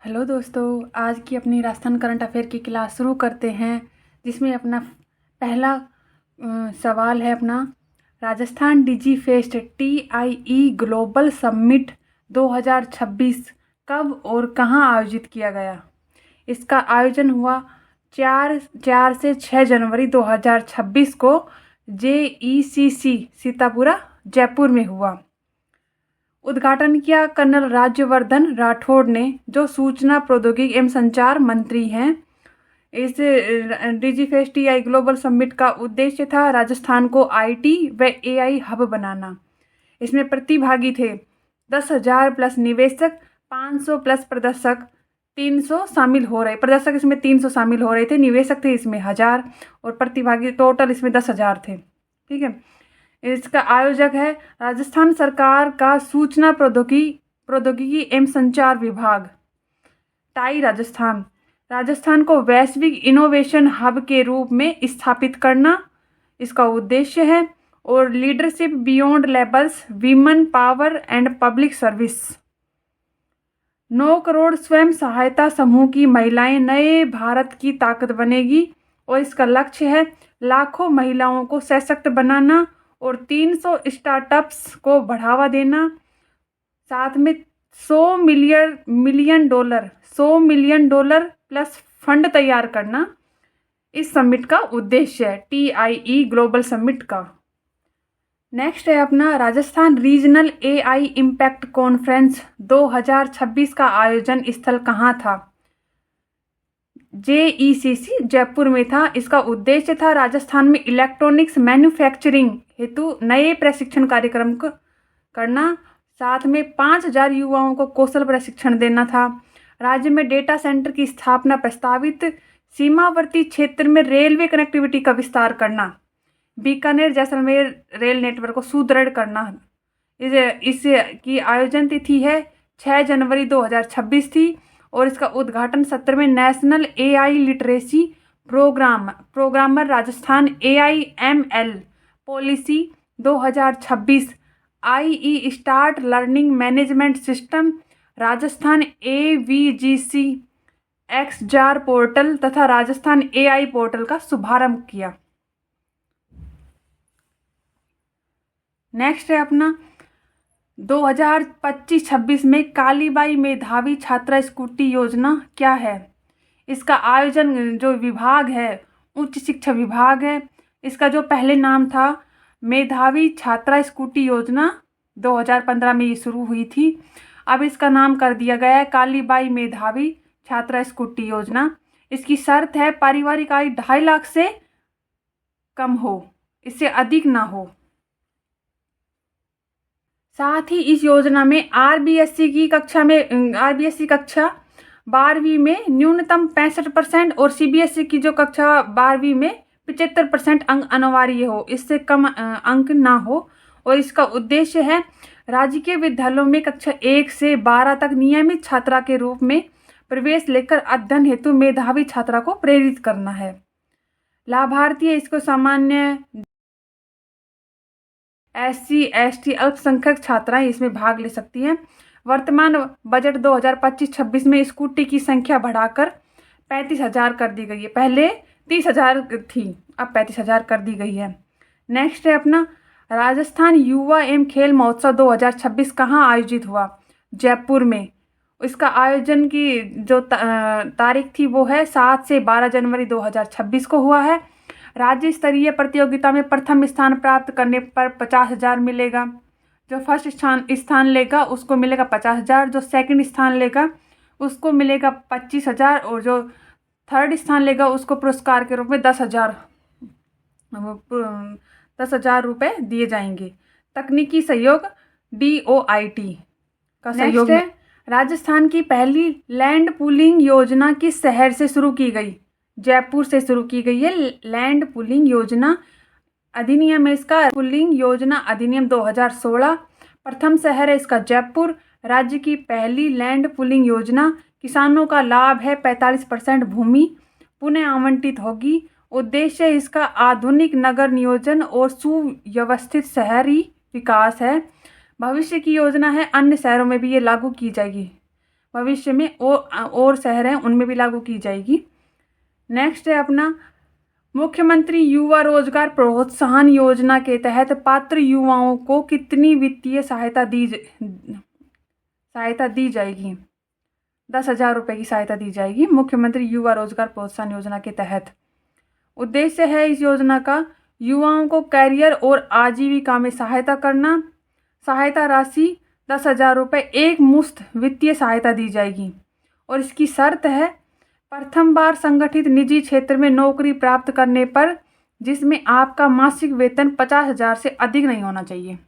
Hello दोस्तों, आज की अपनी राजस्थान करंट अफेयर की क्लास शुरू करते हैं, जिसमें अपना पहला सवाल है अपना राजस्थान डिजी फेस्ट TIE ग्लोबल समिट 2026 कब और कहां आयोजित किया गया। इसका आयोजन हुआ 4 से 6 जनवरी 2026 को JECC सीतापुरा जयपुर में हुआ। उद्घाटन किया कर्नल राज्यवर्धन राठौड़ ने, जो सूचना प्रौद्योगिकी एवं संचार मंत्री हैं। इस डिजीफेस्ट TI ग्लोबल समिट का उद्देश्य था राजस्थान को IT व AI हब बनाना। इसमें प्रतिभागी थे 10,000 प्लस निवेशक, 500 प्लस प्रदर्शक, 300 शामिल हो रहे प्रदर्शक इसमें 300 शामिल हो रहे थे, निवेशक थे इसमें 1,000 और प्रतिभागी टोटल इसमें 10,000 थे। ठीक है। इसका आयोजक है राजस्थान सरकार का सूचना प्रौद्योगिकी एवं संचार विभाग टाई राजस्थान। राजस्थान को वैश्विक इनोवेशन हब के रूप में स्थापित करना इसका उद्देश्य है। और leadership beyond labels, women power and public service. 9 crore स्वयं सहायता समूह की महिलाएं नए भारत की ताकत बनेगी और इसका लक्ष्य है लाखों महिलाओं को सशक्त बनाना और 300 स्टार्टअप्स को बढ़ावा देना। साथ में $100 मिलियन प्लस फंड तैयार करना इस समिट का उद्देश्य है, TIE ग्लोबल समिट का। नेक्स्ट है अपना Rajasthan regional AI impact conference 2026 का आयोजन स्थल कहाँ था। JECC जयपुर में था। इसका उद्देश्य था राजस्थान में इलेक्ट्रॉनिक्स मैन्युफैक्चरिंग हेतु नए प्रशिक्षण कार्यक्रम को करना। साथ में 5,000 युवाओं को कौशल प्रशिक्षण देना था। राज्य में डेटा सेंटर की स्थापना प्रस्तावित। सीमावर्ती क्षेत्र में रेलवे कनेक्टिविटी का विस्तार करना। बीकानेर जैसलमेर रेल नेटवर्क को सुदृढ़ करना। इस की आयोजन तिथि है 6 जनवरी 2026 थी और इसका उद्घाटन सत्र में national AI literacy programmer Rajasthan AIML policy 2026, IE start learning management system, Rajasthan AVGC XJAR portal तथा राजस्थान AI पोर्टल का शुभारंभ किया। नेक्स्ट है अपना 2025-26 में कालीबाई मेधावी छात्रा स्कूटी योजना क्या है। इसका आयोजन जो विभाग है उच्च शिक्षा विभाग है। इसका जो पहले नाम था मेधावी छात्रा स्कूटी योजना 2015 में ये शुरू हुई थी। अब इसका नाम कर दिया गया है कालीबाई मेधावी छात्रा स्कूटी योजना। इसकी शर्त है पारिवारिक आय 2.5 लाख से कम हो, इससे अधिक ना हो। साथ ही इस योजना में RBSC कक्षा 12वीं में न्यूनतम 65% और CBSE की जो कक्षा 12वीं में 75% अंक अनिवार्य हो, इससे कम अंक ना हो। और इसका उद्देश्य है राज्य के विद्यालयों में कक्षा 1 से 12 तक नियमित छात्रा के रूप में प्रवेश लेकर अध्ययन हेतु मेधावी छात्रा को प्रेरित करना है। लाभार्थी इसको सामान्य SC ST अल्पसंख्यक छात्राएं इसमें भाग ले सकती हैं। वर्तमान बजट 2025-26 में स्कूटी की संख्या बढ़ाकर 35,000 कर दी गई है। पहले 30,000 थी, अब 35,000 कर दी गई है। नेक्स्ट है अपना राजस्थान युवा एवं खेल महोत्सव 2026 कहाँ आयोजित हुआ। जयपुर में। इसका आयोजन की जो तारीख थी वो है 7 से 12 जनवरी 2026 को हुआ है। राज्य स्तरीय प्रतियोगिता में प्रथम स्थान प्राप्त करने पर 50,000 मिलेगा। जो फर्स्ट स्थान लेगा उसको मिलेगा 50,000। जो सेकंड स्थान लेगा उसको मिलेगा 25,000 और जो थर्ड स्थान लेगा उसको पुरस्कार के रूप में 10,000 रुपये दिए जाएंगे। तकनीकी सहयोग DOIT का सहयोग है। राजस्थान की पहली लैंड पूलिंग योजना किस शहर से शुरू की गई। जयपुर से शुरू की गई है लैंड पूलिंग योजना। अधिनियम है इसका पूलिंग योजना अधिनियम 2016। प्रथम शहर है इसका जयपुर। राज्य की पहली लैंड पूलिंग योजना। किसानों का लाभ है 45% भूमि पुनः आवंटित होगी। उद्देश्य इसका आधुनिक नगर नियोजन और सुव्यवस्थित शहरी विकास है। भविष्य की योजना है अन्य शहरों में भी ये लागू की जाएगी। भविष्य में और शहर हैं उनमें भी लागू की जाएगी। नेक्स्ट है अपना मुख्यमंत्री युवा रोजगार प्रोत्साहन योजना के तहत पात्र युवाओं को कितनी वित्तीय सहायता दी जाएगी। 10,000 रुपये की सहायता दी जाएगी मुख्यमंत्री युवा रोजगार प्रोत्साहन योजना के तहत। उद्देश्य है इस योजना का युवाओं को करियर और आजीविका में सहायता करना। सहायता राशि 10,000 रुपये एक मुश्त वित्तीय सहायता दी जाएगी और इसकी शर्त है प्रथम बार संगठित निजी क्षेत्र में नौकरी प्राप्त करने पर, जिसमें आपका मासिक वेतन 50,000 से अधिक नहीं होना चाहिए।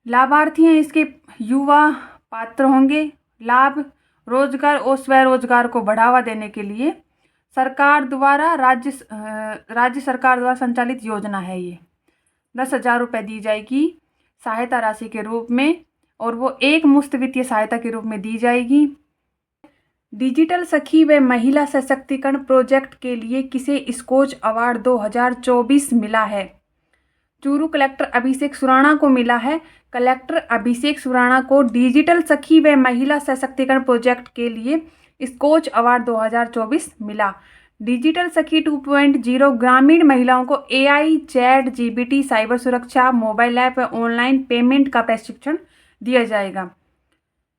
लाभार्थी हैं इसके युवा पात्र होंगे। लाभ रोजगार और स्वरोजगार को बढ़ावा देने के लिए सरकार द्वारा राज्य सरकार द्वारा संचालित योजना है ये। 10,000 रुपये दी जाएगी सहायता राशि के रूप में और वो एक मुश्त वित्तीय सहायता के रूप में दी जाएगी। डिजिटल सखी व महिला सशक्तिकरण प्रोजेक्ट के लिए किसे स्कोच अवार्ड 2024 मिला है। चूरू कलेक्टर अभिषेक सुराणा को मिला है। कलेक्टर अभिषेक सुराणा को डिजिटल सखी व महिला सशक्तिकरण प्रोजेक्ट के लिए स्कोच अवार्ड 2024 मिला। डिजिटल सखी 2.0 ग्रामीण महिलाओं को AI, चैट GPT, साइबर सुरक्षा, मोबाइल ऐप व ऑनलाइन पेमेंट का प्रशिक्षण दिया जाएगा।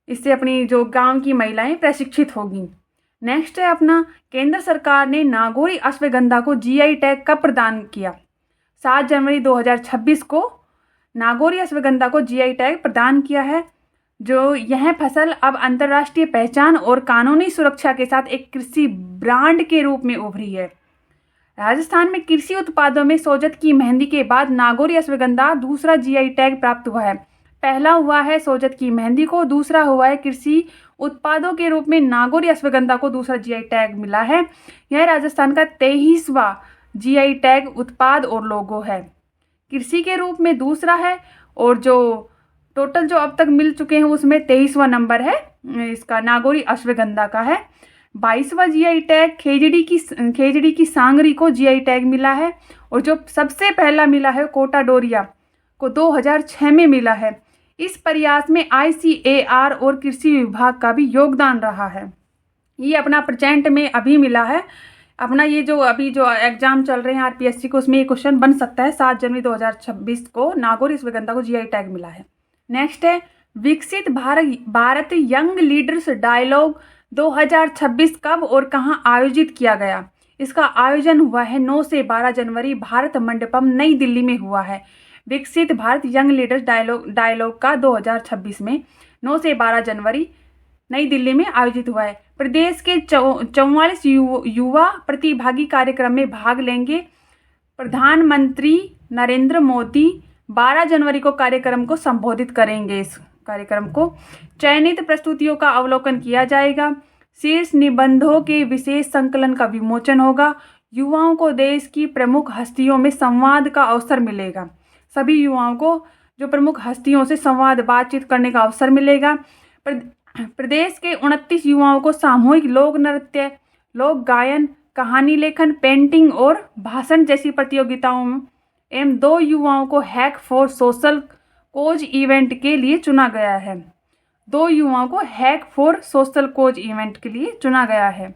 इससे अपनी जो गांव की महिलाएं प्रशिक्षित होगी। नेक्स्ट है अपना केंद्र सरकार ने नागौरी अश्वगंधा को GI टैग कब प्रदान किया। 7 जनवरी 2026 को नागौरी अश्वगंधा को GI टैग प्रदान किया है। जो यह फसल अब अंतर्राष्ट्रीय पहचान और कानूनी सुरक्षा के साथ एक कृषि ब्रांड के रूप में उभरी है। राजस्थान में कृषि उत्पादों में सोजत की मेहंदी के बाद नागौरी अश्वगंधा दूसरा GI टैग प्राप्त हुआ है। पहला हुआ है सोजत की मेहंदी को, दूसरा हुआ है कृषि उत्पादों के रूप में नागौरी अश्वगंधा को दूसरा GI टैग मिला है। यह राजस्थान का 23वां GI टैग उत्पाद और लोगो है। कृषि के रूप में दूसरा है और जो टोटल जो अब तक मिल चुके हैं उसमें 23वां नंबर है इसका नागौरी अश्वगंधा का है। 22वां GI टैग खेजड़ी की सांगरी को GI टैग मिला है और जो सबसे पहला मिला है कोटा डोरिया को 2006 में मिला है। इस प्रयास में ICAR और कृषि विभाग का भी योगदान रहा है। ये अपना प्रेजेंट में अभी मिला है। अपना ये जो अभी जो एग्जाम चल रहे हैं RPSC को, उसमें ये क्वेश्चन बन सकता है। 7 जनवरी 2026 को नागौरी अश्वगंधा को GI टैग मिला है। नेक्स्ट है विकसित भारत यंग लीडर्स डायलॉग 2026 कब और कहां आयोजित किया गया। इसका आयोजन हुआ है 9 से 12 जनवरी भारत मंडपम नई दिल्ली में हुआ है। विकसित भारत यंग लीडर्स डायलॉग का 2026 में 9 से 12 जनवरी नई दिल्ली में आयोजित हुआ है। प्रदेश के 44 युवा प्रतिभागी कार्यक्रम में भाग लेंगे। प्रधानमंत्री नरेंद्र मोदी 12 जनवरी को कार्यक्रम को संबोधित करेंगे। इस कार्यक्रम को चयनित प्रस्तुतियों का अवलोकन किया जाएगा। शीर्ष निबंधों के विशेष संकलन का विमोचन होगा। युवाओं को देश की प्रमुख हस्तियों में संवाद का अवसर मिलेगा। सभी युवाओं को जो प्रमुख हस्तियों से संवाद बातचीत करने का अवसर मिलेगा। प्रदेश के 29 युवाओं को सामूहिक लोक नृत्य, लोक गायन, कहानी लेखन, पेंटिंग और भाषण जैसी प्रतियोगिताओं एवं 2 युवाओं को hack for social cause event के लिए चुना गया है। 2 युवाओं को hack for social cause event के लिए चुना गया है।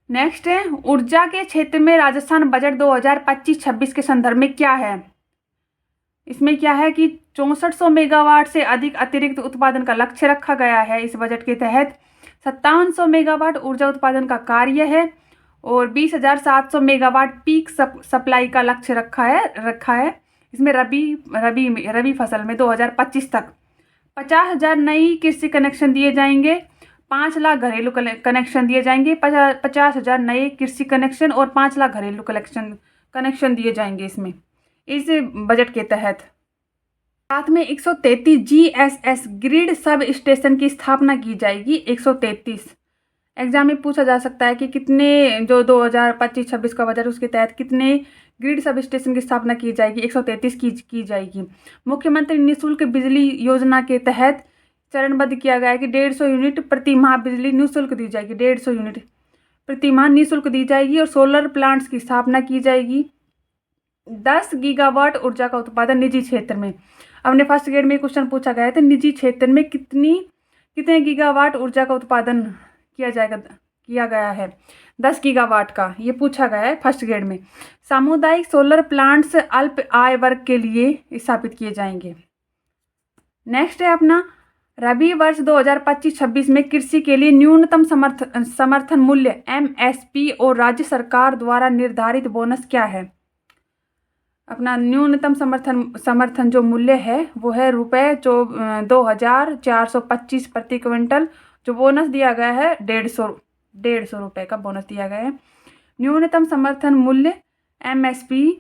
नेक्स्ट है ऊर्जा के क्षेत्र में राजस्थान बजट 2025-26 के संदर्भ में क्या है। इसमें क्या है कि 6400 मेगावाट से अधिक अतिरिक्त उत्पादन का लक्ष्य रखा गया है। इस बजट के तहत 5700 मेगावाट ऊर्जा उत्पादन का कार्य है और 20,700 मेगावाट पीक सप्लाई का लक्ष्य रखा है। इसमें रबी फसल में 2025 तक 50,000 नई कृषि कनेक्शन दिए जाएंगे। 5 लाख घरेलू कनेक्शन दिए जाएंगे। 50,000 नए कृषि कनेक्शन और 5 लाख घरेलू कनेक्शन दिए जाएंगे इसमें इस बजट के तहत। साथ में 133 GSS ग्रिड सब स्टेशन की स्थापना की जाएगी। 133 एग्जाम में पूछा जा सकता है कि कितने जो 2025-26 का बजट उसके तहत कितने ग्रिड सब स्टेशन की स्थापना की जाएगी। 133 की जाएगी। मुख्यमंत्री निःशुल्क बिजली योजना के तहत चरणबद्ध किया गया है कि 150 यूनिट प्रति माह बिजली निःशुल्क दी जाएगी। 150 यूनिट प्रति माह निःशुल्क दी जाएगी और सोलर प्लांट्स की स्थापना की जाएगी। 10 गीगावाट ऊर्जा का उत्पादन निजी क्षेत्र में। अपने फर्स्ट ग्रेड में क्वेश्चन पूछा गया है, तो निजी क्षेत्र में कितने गीगावाट ऊर्जा का उत्पादन किया गया है? 10 गीगावाट का ये पूछा गया है फर्स्ट ग्रेड में। सामुदायिक सोलर प्लांट्स अल्प आय वर्ग के लिए स्थापित किए जाएंगे। नेक्स्ट है अपना रबी वर्ष 2025-26 में कृषि के लिए न्यूनतम समर्थन मूल्य MSP और राज्य सरकार द्वारा निर्धारित बोनस क्या है? अपना न्यूनतम समर्थन जो मूल्य है वो है ₹2425 प्रति क्विंटल। जो बोनस दिया गया है 150 रुपये का बोनस दिया गया है। न्यूनतम समर्थन मूल्य MSP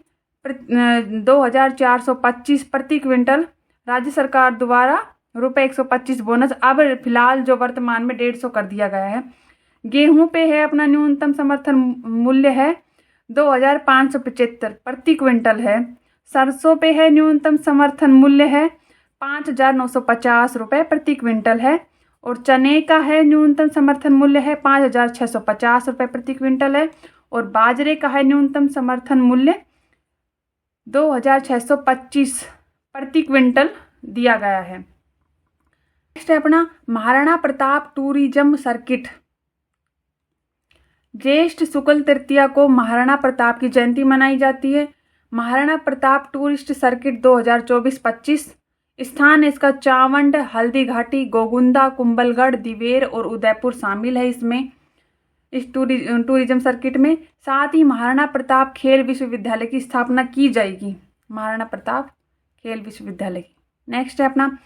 2425 प्रति क्विंटल, राज्य सरकार द्वारा ₹125 बोनस। अब फिलहाल जो वर्तमान में 150 कर दिया गया है। गेहूं पे है अपना न्यूनतम समर्थन मूल्य है 2575 प्रति क्विंटल है। सरसों पे है न्यूनतम समर्थन मूल्य है 5950 रुपये प्रति क्विंटल है। और चने का है न्यूनतम समर्थन मूल्य है 5650 रुपये प्रति क्विंटल है। और बाजरे का है न्यूनतम समर्थन मूल्य 2625 प्रति क्विंटल दिया गया है। नेक्स्ट है अपना महाराणा प्रताप टूरिज्म सर्किट। ज्येष्ठ शुक्ल तृतीया को महाराणा प्रताप की जयंती मनाई जाती है। महाराणा प्रताप टूरिस्ट सर्किट 2024-25 स्थान इसका चावंड, हल्दी घाटी, गोगुंदा, कुंभलगढ़, दिवेर और उदयपुर शामिल है इसमें, इस टूरिज्म सर्किट में। साथ ही महाराणा प्रताप खेल विश्वविद्यालय की स्थापना की जाएगी, महाराणा प्रताप खेल विश्वविद्यालय की। नेक्स्ट है अपना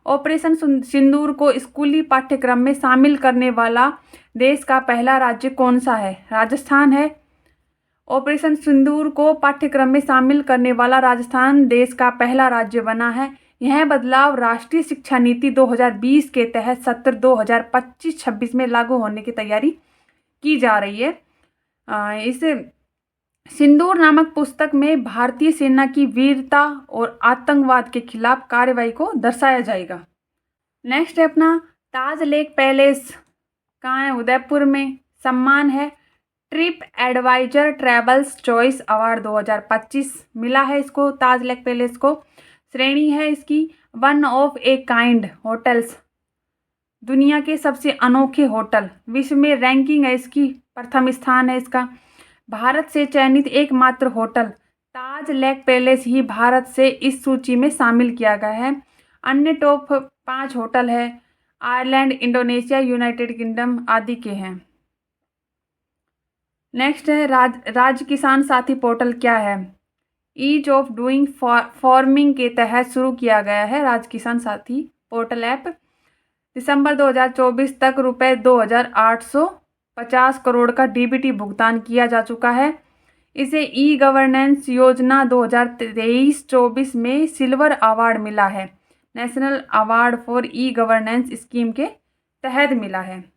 ऑपरेशन सिंदूर को स्कूली पाठ्यक्रम में शामिल करने वाला देश का पहला राज्य कौन सा है? राजस्थान है। ऑपरेशन सिंदूर को पाठ्यक्रम में शामिल करने वाला राजस्थान देश का पहला राज्य बना है। यह बदलाव राष्ट्रीय शिक्षा नीति 2020 के तहत सत्र 2025-26 में लागू होने की तैयारी की जा रही है। इस सिंदूर नामक पुस्तक में भारतीय सेना की वीरता और आतंकवाद के खिलाफ कार्रवाई को दर्शाया जाएगा। नेक्स्ट है अपना ताज लेक पैलेस, कहाँ है? उदयपुर में। सम्मान है Tripadvisor travels choice award 2025 मिला है इसको, ताज लेक पैलेस को। श्रेणी है इसकी one of a kind hotels, दुनिया के सबसे अनोखे होटल। विश्व में रैंकिंग है इसकी, प्रथम स्थान है इसका। भारत से चयनित एकमात्र होटल ताज लेक पैलेस ही भारत से इस सूची में शामिल किया गया है। अन्य टॉप 5 होटल है आयरलैंड, इंडोनेशिया, यूनाइटेड किंगडम आदि के हैं। नेक्स्ट है राज किसान साथी पोर्टल क्या है? ईज ऑफ डूइंग फार्मिंग के तहत शुरू किया गया है राज किसान साथी पोर्टल ऐप। दिसंबर 2024 तक ₹2850 करोड़ का डीबीटी भुगतान किया जा चुका है। इसे ई गवर्नेंस योजना 2023-24 में सिल्वर अवार्ड मिला है। National award for e governance scheme के तहत मिला है।